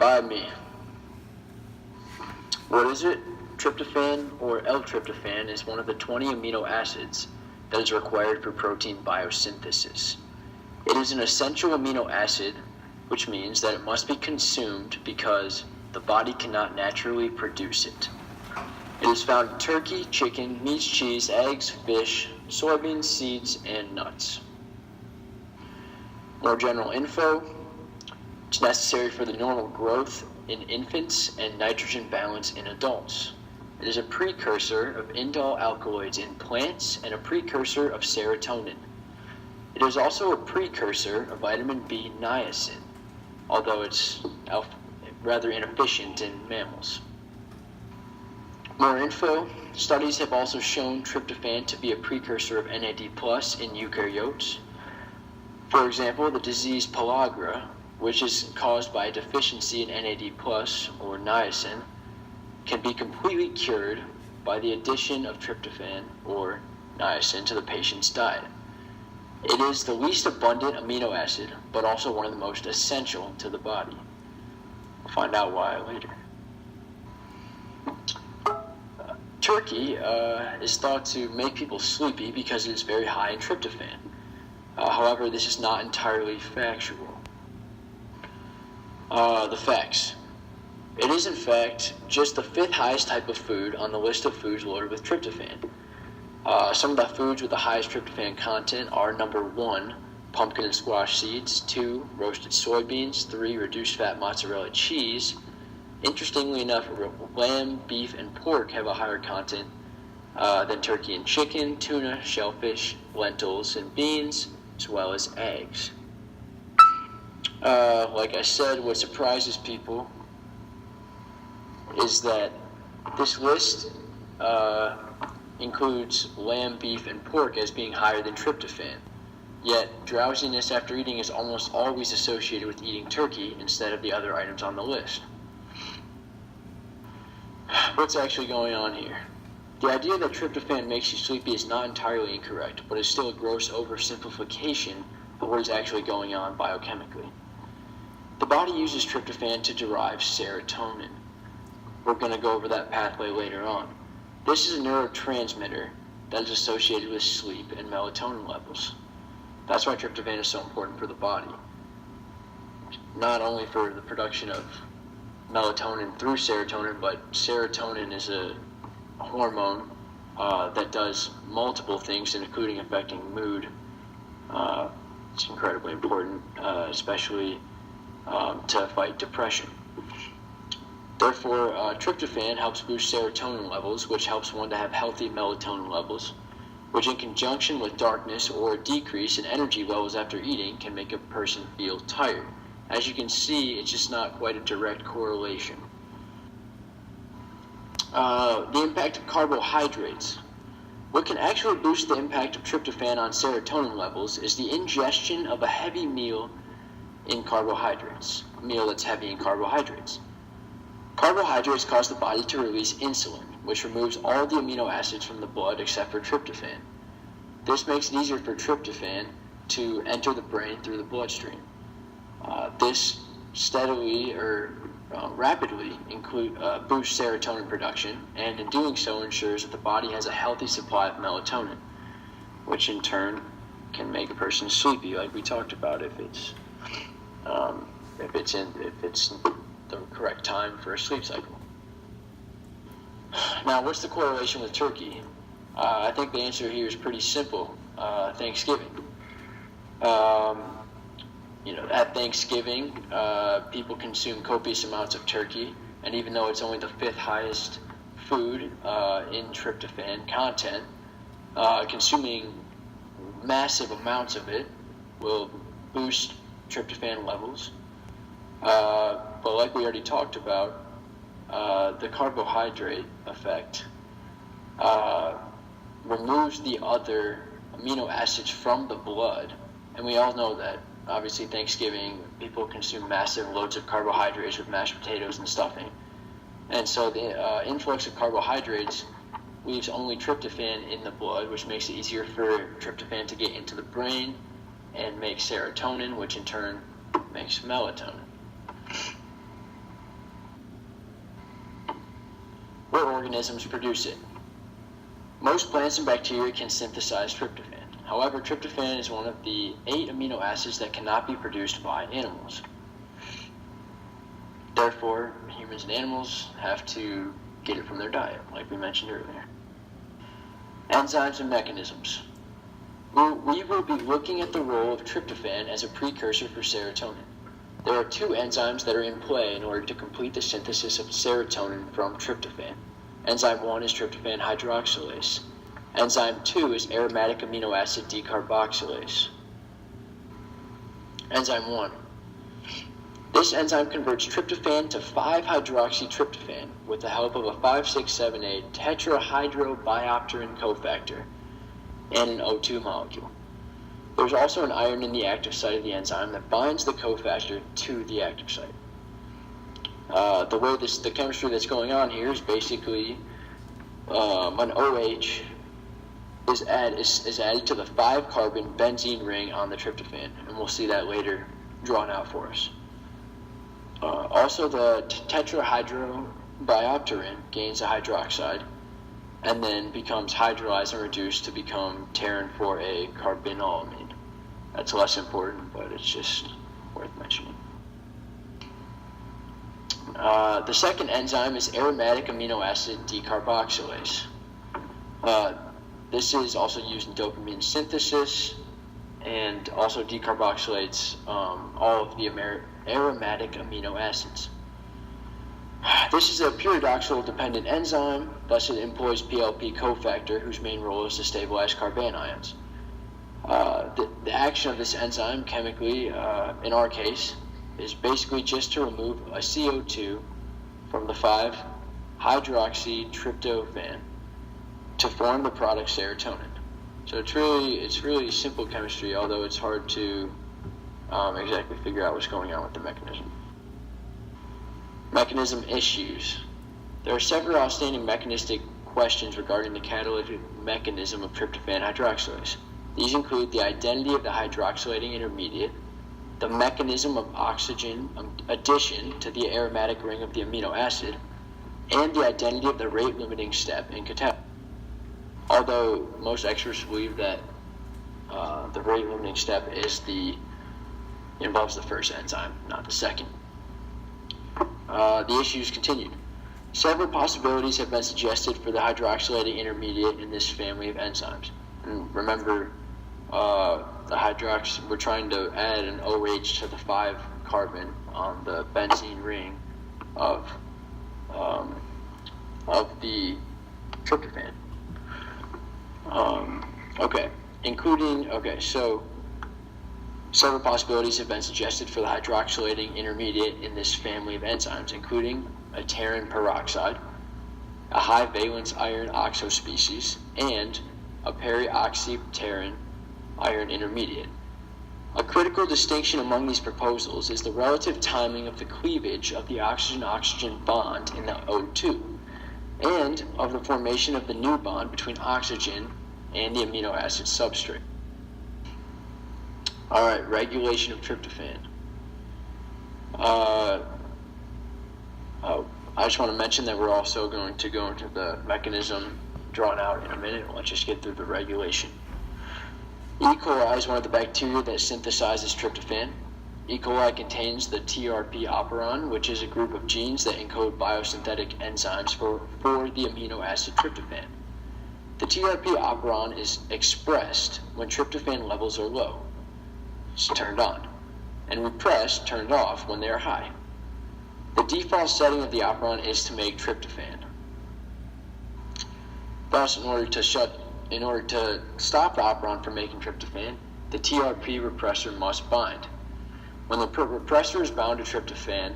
by me. What is it? Tryptophan, or L-tryptophan, is one of the 20 amino acids that is required for protein biosynthesis. It is an essential amino acid, which means that it must be consumed because the body cannot naturally produce it. It is found in turkey, chicken, meat, cheese, eggs, fish, soybeans, seeds, and nuts. More general info. It's necessary for the normal growth in infants and nitrogen balance in adults. It is a precursor of indole alkaloids in plants and a precursor of serotonin. It is also a precursor of vitamin B niacin, although it's rather inefficient in mammals. More info. Studies have also shown tryptophan to be a precursor of NAD+ in eukaryotes. For example, the disease pellagra, which is caused by a deficiency in NAD+ or niacin, can be completely cured by the addition of tryptophan or niacin to the patient's diet. It is the least abundant amino acid, but also one of the most essential to the body. We'll find out why later. Turkey is thought to make people sleepy because it is very high in tryptophan. However, this is not entirely factual. The facts. It is, in fact, just the 5th highest type of food on the list of foods loaded with tryptophan. Some of the foods with the highest tryptophan content are number 1, pumpkin and squash seeds, 2, roasted soybeans, 3, reduced fat mozzarella cheese. Interestingly enough, lamb, beef, and pork have a higher content than turkey and chicken, tuna, shellfish, lentils, and beans, as well as eggs. Like I said, what surprises people is that this list includes lamb, beef, and pork as being higher than tryptophan. Yet, drowsiness after eating is almost always associated with eating turkey instead of the other items on the list. What's actually going on here? The idea that tryptophan makes you sleepy is not entirely incorrect, but is still a gross oversimplification of what is actually going on biochemically. The body uses tryptophan to derive serotonin. We're going to go over that pathway later on. This is a neurotransmitter that is associated with sleep and melatonin levels. That's why tryptophan is so important for the body. Not only for the production of melatonin through serotonin, but serotonin is a hormone that does multiple things, including affecting mood. It's incredibly important, especially to fight depression. Therefore, tryptophan helps boost serotonin levels, which helps one to have healthy melatonin levels, which in conjunction with darkness or a decrease in energy levels after eating can make a person feel tired. As you can see, it's just not quite a direct correlation. The impact of carbohydrates. What can actually boost the impact of tryptophan on serotonin levels is the ingestion of a heavy meal in carbohydrates, a meal that's heavy in carbohydrates. Carbohydrates cause the body to release insulin, which removes all the amino acids from the blood except for tryptophan. This makes it easier for tryptophan to enter the brain through the bloodstream. This steadily or rapidly boosts serotonin production, and in doing so ensures that the body has a healthy supply of melatonin, which in turn can make a person sleepy, like we talked about if it's the correct time for a sleep cycle. Now, what's the correlation with turkey? I think the answer here is pretty simple. Thanksgiving. At Thanksgiving, people consume copious amounts of turkey, and even though it's only the 5th highest food in tryptophan content, consuming massive amounts of it will boost tryptophan levels. But like we already talked about, the carbohydrate effect removes the other amino acids from the blood, and we all know that. Obviously, Thanksgiving, people consume massive loads of carbohydrates with mashed potatoes and stuffing. And so the influx of carbohydrates leaves only tryptophan in the blood, which makes it easier for tryptophan to get into the brain and make serotonin, which in turn makes melatonin. organisms produce it. Most plants and bacteria can synthesize tryptophan. However, tryptophan is one of the 8 amino acids that cannot be produced by animals. Therefore, humans and animals have to get it from their diet, like we mentioned earlier. Enzymes and mechanisms. We will be looking at the role of tryptophan as a precursor for serotonin. There are 2 enzymes that are in play in order to complete the synthesis of serotonin from tryptophan. Enzyme 1 is tryptophan hydroxylase. Enzyme 2 is aromatic amino acid decarboxylase. Enzyme 1. This enzyme converts tryptophan to 5-hydroxytryptophan with the help of a 5,6,7,8 tetrahydrobiopterin cofactor and an O2 molecule. There's also an iron in the active site of the enzyme that binds the cofactor to the active site. The chemistry that's going on here is basically an OH is added to the 5-carbon benzene ring on the tryptophan, and we'll see that later drawn out for us. Also, the tetrahydrobiopterin gains a hydroxide and then becomes hydrolyzed and reduced to become pterin-4A carbinolamine. That's less important, but it's just worth mentioning. The second enzyme is aromatic amino acid decarboxylase. This is also used in dopamine synthesis and also decarboxylates all of the aromatic amino acids. This is a pyridoxal dependent enzyme, thus it employs PLP cofactor, whose main role is to stabilize carbanions. The action of this enzyme chemically, in our case, is basically just to remove a CO2 from the 5-hydroxytryptophan to form the product serotonin. So it's really simple chemistry, although it's hard to exactly figure out what's going on with the mechanism. Mechanism issues. There are several outstanding mechanistic questions regarding the catalytic mechanism of tryptophan hydroxylase. These include the identity of the hydroxylating intermediate, the mechanism of oxygen addition to the aromatic ring of the amino acid, and the identity of the rate-limiting step in catabolism. Although most experts believe that the rate-limiting step involves the first enzyme, not the second. The issues continued. Several possibilities have been suggested for the hydroxylating intermediate in this family of enzymes. And remember, we're trying to add an OH to the 5-carbon on the benzene ring of the tryptophan. So several possibilities have been suggested for the hydroxylating intermediate in this family of enzymes, including a pterin peroxide, a high-valence iron oxo species, and a perioxypterin iron intermediate. A critical distinction among these proposals is the relative timing of the cleavage of the oxygen-oxygen bond in the O2, and of the formation of the new bond between oxygen and the amino acid substrate. Alright, regulation of tryptophan. I just want to mention that we're also going to go into the mechanism drawn out in a minute. Let's just get through the regulation. E. coli is one of the bacteria that synthesizes tryptophan. E. coli contains the TRP operon, which is a group of genes that encode biosynthetic enzymes for the amino acid tryptophan. The TRP operon is expressed when tryptophan levels are low, it's turned on, and repressed, turned off, when they are high. The default setting of the operon is to make tryptophan. Thus, in order to stop the operon from making tryptophan, the TRP repressor must bind. When the repressor is bound to tryptophan,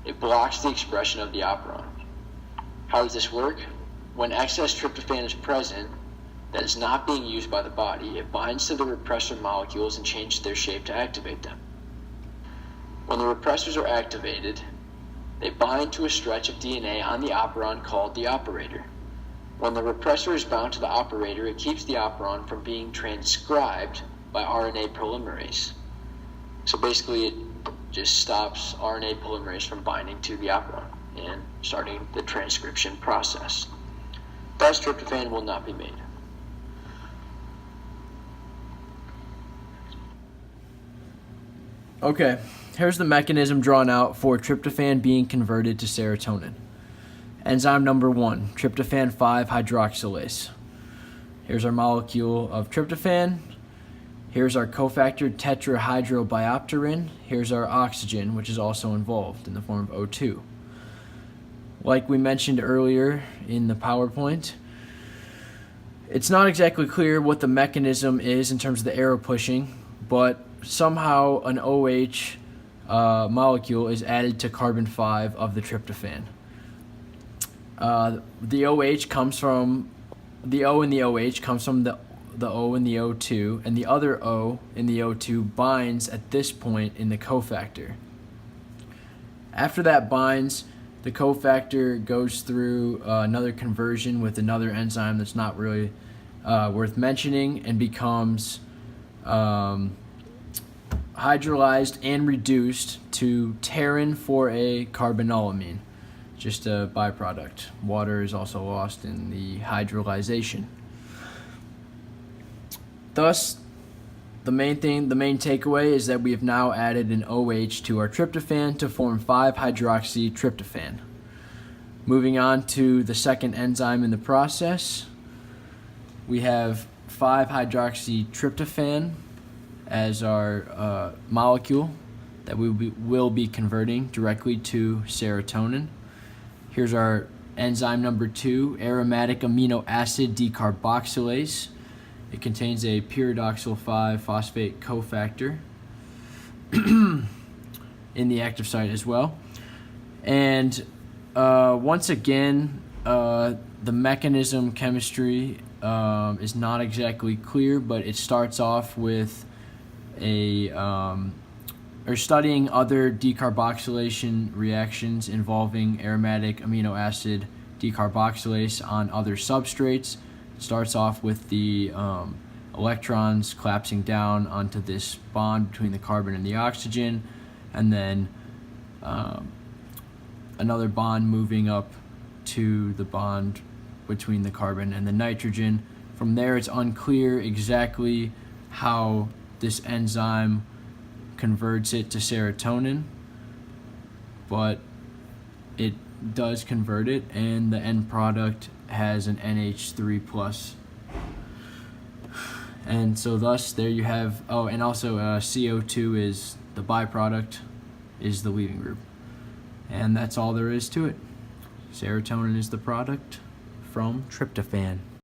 it blocks the expression of the operon. How does this work? When excess tryptophan is present that is not being used by the body, it binds to the repressor molecules and changes their shape to activate them. When the repressors are activated, they bind to a stretch of DNA on the operon called the operator. When the repressor is bound to the operator, it keeps the operon from being transcribed by RNA polymerase. So basically, just stops RNA polymerase from binding to the operon and starting the transcription process. Thus, tryptophan will not be made. Okay, here's the mechanism drawn out for tryptophan being converted to serotonin. Enzyme number 1, tryptophan 5-hydroxylase. Here's our molecule of tryptophan. Here's our cofactor tetrahydrobiopterin. Here's our oxygen, which is also involved in the form of O2. Like we mentioned earlier in the PowerPoint, it's not exactly clear what the mechanism is in terms of the arrow pushing, but somehow an OH molecule is added to carbon 5 of the tryptophan. The OH comes from, the O in the OH comes from the O in the O2, and the other O in the O2 binds at this point in the cofactor. After that binds, the cofactor goes through another conversion with another enzyme that's not really worth mentioning, and becomes hydrolyzed and reduced to pterin for a carbanolamine, just a byproduct. Water is also lost in the hydrolyzation. Thus, the main takeaway is that we have now added an OH to our tryptophan to form 5-hydroxytryptophan. Moving on to the second enzyme in the process, we have 5-hydroxytryptophan as our molecule that we will be converting directly to serotonin. Here's our enzyme number 2, aromatic amino acid decarboxylase. It contains a pyridoxal 5-phosphate cofactor in the active site as well. And once again, the mechanism chemistry is not exactly clear, but it starts off with studying other decarboxylation reactions involving aromatic amino acid decarboxylase on other substrates. It starts off with the electrons collapsing down onto this bond between the carbon and the oxygen, and then another bond moving up to the bond between the carbon and the nitrogen. From there, it's unclear exactly how this enzyme converts it to serotonin, but it does convert it, and the end product has an NH3+. And so thus there you have, and also CO2 is the byproduct, is the leaving group. And that's all there is to it. Serotonin is the product from tryptophan.